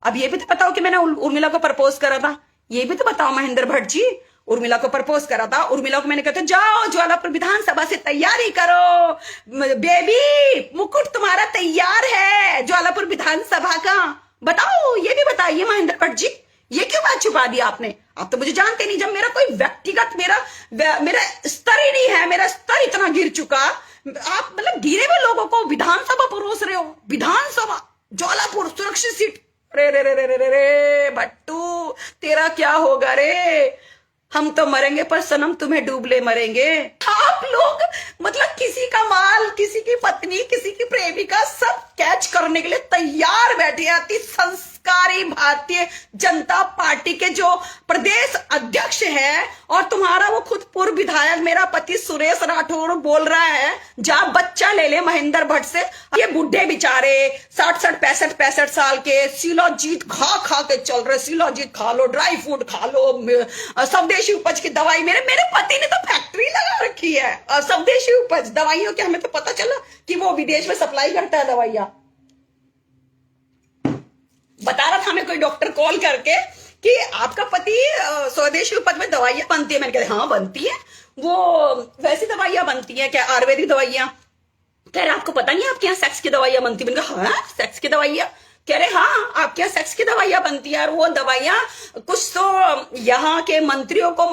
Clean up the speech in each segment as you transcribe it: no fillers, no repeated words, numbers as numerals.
अब ये भी तो बताओ कि मैंने उर्मिला को प्रपोज करा था। ये भी तो बताओ महेंद्र भट्ट जी। उर्मिला को प्रपोज करा था, उर्मिला को मैंने कहता जाओ ज्वालापुर विधानसभा से तैयारी करो बेबी, मुकुट तुम्हारा तैयार है ज्वालापुर विधानसभा का। बताओ, ये भी बताइए महेंद्र भट्ट जी, ये क्यों बात छुपा दी आपने? आप तो मुझे जानते नहीं, जब मेरा कोई व्यक्तिगत मेरा स्तर ही नहीं है, मेरा स्तर इतना गिर चुका, आप मतलब गिरे हुए लोगों को विधानसभा परोस रहे हो। विधानसभा ज्वालापुर सुरक्षित सीट। रे रे रे रे रे रे रे भट्टू, तेरा क्या होगा रे? हम तो मरेंगे पर सनम तुम्हें डूबले मरेंगे। आप लोग मतलब किसी का माल, किसी की पत्नी, किसी की प्रेमिका सब कैच करने के लिए तैयार बैठे। अति संस्कारी भारतीय जनता पार्टी के जो प्रदेश अध्यक्ष है और तुम्हारा वो खुद पूर्व विधायक मेरा पति सुरेश राठौर बोल रहा है जा बच्चा ले ले महेंद्र भट्ट से। ये बुढ़े बेचारे 60 65 साल के शिलाजीत खा खा के चल रहे। शिलाजीत खा लो, ड्राई फ्रूट खा लो, स्वदेशी उपज की दवाई। मेरे पति ने तो फैक्ट्री लगा रखी है स्वदेशी उपज दवाइयों की। हमें तो पता चला कि वो विदेश में सप्लाई करता है दवाइयां। बता रहा था हमें कोई डॉक्टर कॉल करके कि आपका पति स्वदेशी उपज में दवाइयां बनती है। मैंने कहा हाँ बनती है, वो वैसी दवाइयां बनती है क्या, आयुर्वेदिक दवाइयां? कह रहे आपको पता नहीं आपके यहाँ सेक्स की दवाइयां बनती? मैंने कहा हाँ सेक्स की दवाइयां? कह रहे हाँ आपके यहाँ सेक्स की दवाइयां बनती है और वो दवाइयां कुछ तो यहाँ के मंत्रियों को,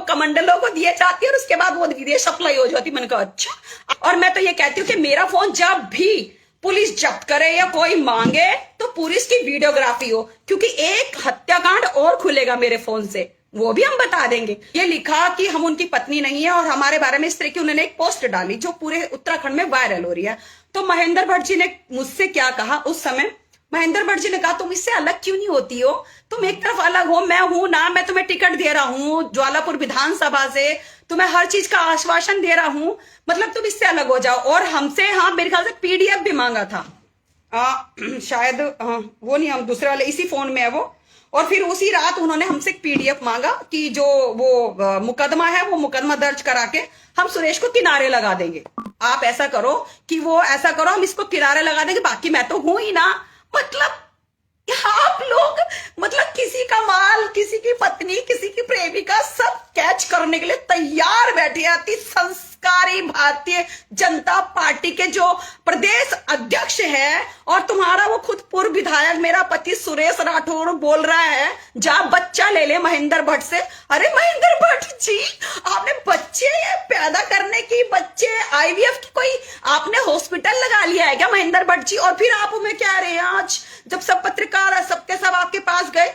कमंडलों को दिए जाती है और उसके बाद वो विदेश सप्लाई हो जाती। मैंने कहा अच्छा। और मैं तो ये कहती हूँ कि मेरा फोन जब भी पुलिस जब्त करे या कोई मांगे तो पुलिस की वीडियोग्राफी हो, क्योंकि एक हत्याकांड और खुलेगा मेरे फोन से, वो भी हम बता देंगे। ये लिखा कि हम उनकी पत्नी नहीं है और हमारे बारे में इस तरह की उन्होंने एक पोस्ट डाली जो पूरे उत्तराखंड में वायरल हो रही है। तो महेंद्र भट्ट जी ने मुझसे क्या कहा उस समय? महेंद्र भट्ट जी ने कहा तुम इससे अलग क्यों नहीं होती हो? तुम एक तरफ अलग हो, मैं हूं ना, मैं तुम्हें टिकट दे रहा हूं ज्वालापुर विधानसभा से, तुम्हें हर चीज का आश्वासन दे रहा हूं, मतलब तुम इससे अलग हो जाओ। और हमसे हाँ मेरे ख्याल से पीडीएफ भी मांगा था शायद, वो नहीं, हम दूसरे वाले इसी फोन में है वो। और फिर उसी रात उन्होंने हमसे एक पीडीएफ मांगा कि जो वो मुकदमा है वो मुकदमा दर्ज करा के हम सुरेश को किनारे लगा देंगे। आप ऐसा करो कि वो ऐसा करो, हम इसको किनारे लगा देंगे, बाकी मैं तो हूं ही ना। मतलब आप लोग मतलब किसी का माल, किसी की पत्नी, किसी की प्रेमिका सब कैच करने के लिए तैयार बैठे। अति संस्कारी भारतीय जनता पार्टी के जो प्रदेश अध्यक्ष है और तुम्हारा वो खुद पूर्व विधायक मेरा पति सुरेश राठौर बोल रहा है जा बच्चा ले ले महेंद्र भट्ट से। अरे महेंद्र भट्ट जी, आपने बच्चे पैदा करने की, बच्चे आईवीएफ की कोई आपने हॉस्पिटल लगा लिया है क्या महेंद्र भट्ट जी? और फिर आप हमें कह रहे हैं आज जब सब पत्रकार सबके सब आपके पास गए,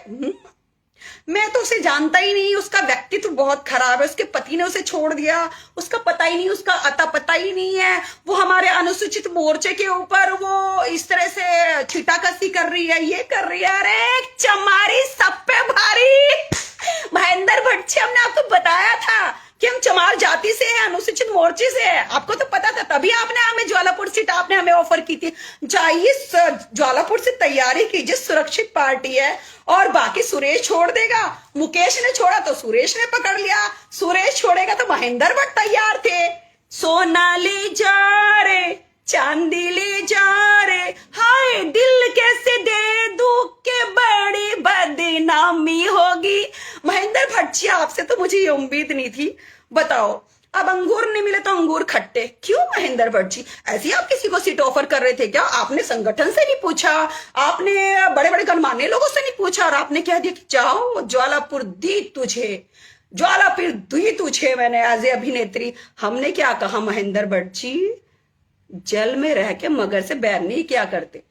मैं तो उसे जानता ही नहीं, उसका व्यक्तित्व बहुत खराब है, उसके पति ने उसे छोड़ दिया, उसका पता ही नहीं, उसका अता पता ही नहीं है, वो हमारे अनुसूचित मोर्चे के ऊपर वो इस तरह से छीटाकसी कर रही है, ये कर रही है। अरे चमारी सब पे भारी। महेंद्र भट्ट जी, हमने आपको बताया था कि हम चमार जाति से हैं, अनुसूचित मोर्चे से है, आपको तो पता था, तभी आपने हमें ज्वालापुर सीट आपने हमें ऑफर की थी। जाइए ज्वालापुर से तैयारी कीजिए, सुरक्षित पार्टी है। और बाकी सुरेश छोड़ देगा, मुकेश ने छोड़ा तो सुरेश ने पकड़ लिया, सुरेश छोड़ेगा तो महेंद्र भट्ट तैयार थे। सोना ले जा रे, चांदी ले जा रे, हाय दिल कैसे दे दूं के बड़ी बदनामी होगी। महेंद्र भट्ट जी, आपसे तो मुझे ये उम्मीद नहीं थी। बताओ, अब अंगूर नहीं मिले तो अंगूर खट्टे क्यों महेंद्र भट्ट जी? ऐसे ही आप किसी को सीट ऑफर कर रहे थे क्या? आपने संगठन से नहीं पूछा, आपने बड़े बड़े गणमान्य लोगों से नहीं पूछा और आपने कह दिया कि जाओ ज्वालापुर दी तुझे, ज्वालापुर दी तुझे मैंने एज ए अभिनेत्री। हमने क्या कहा महेंद्र भट्ट जी? जेल में रह के मगर से बैर नहीं क्या करते।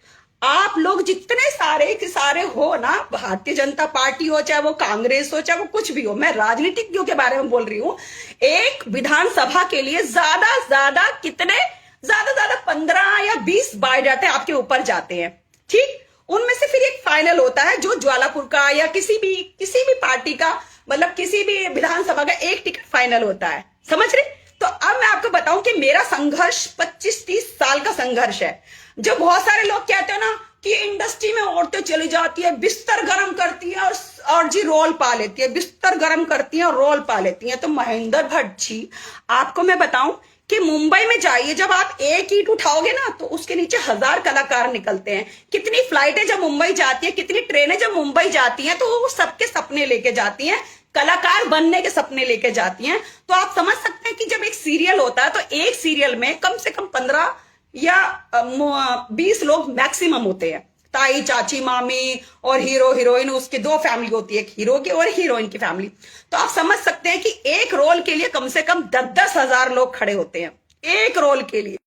आप लोग जितने सारे के सारे हो ना, भारतीय जनता पार्टी हो, चाहे वो कांग्रेस हो, चाहे वो कुछ भी हो, मैं राजनीतिज्ञों के बारे में बोल रही हूं। एक विधानसभा के लिए ज्यादा कितने, ज्यादा 15 या 20 बायोडाटे आपके ऊपर जाते हैं, ठीक? उनमें से फिर एक फाइनल होता है जो ज्वालापुर का या किसी भी पार्टी का, मतलब किसी भी विधानसभा का एक टिकट फाइनल होता है, समझ रहे? तो अब मैं आपको बताऊं कि मेरा संघर्ष 25-30 साल का संघर्ष है। जो बहुत सारे लोग कहते हो ना कि इंडस्ट्री में औरतें चली जाती है, बिस्तर गर्म करती है और जी रोल पा लेती है, बिस्तर गर्म करती है और रोल पा लेती है। तो महेंद्र भट्ट जी, आपको मैं बताऊं कि मुंबई में जाइए, जब आप एक ईंट उठाओगे ना तो उसके नीचे 1000 कलाकार निकलते हैं। कितनी फ्लाइटें जब मुंबई जाती है, कितनी ट्रेनें जब मुंबई जाती हैं, तो वो सबके सपने लेके जाती हैं, कलाकार बनने के सपने लेके जाती हैं। तो आप समझ सकते हैं कि जब एक सीरियल होता है तो एक सीरियल में कम से कम 15 या 20 लोग मैक्सिमम होते हैं, ताई चाची मामी और हीरो हीरोइन, उसके 2 फैमिली होती है, एक हीरो की और हीरोइन की फैमिली। तो आप समझ सकते हैं कि एक रोल के लिए कम से कम 10-10 हजार लोग खड़े होते हैं एक रोल के लिए।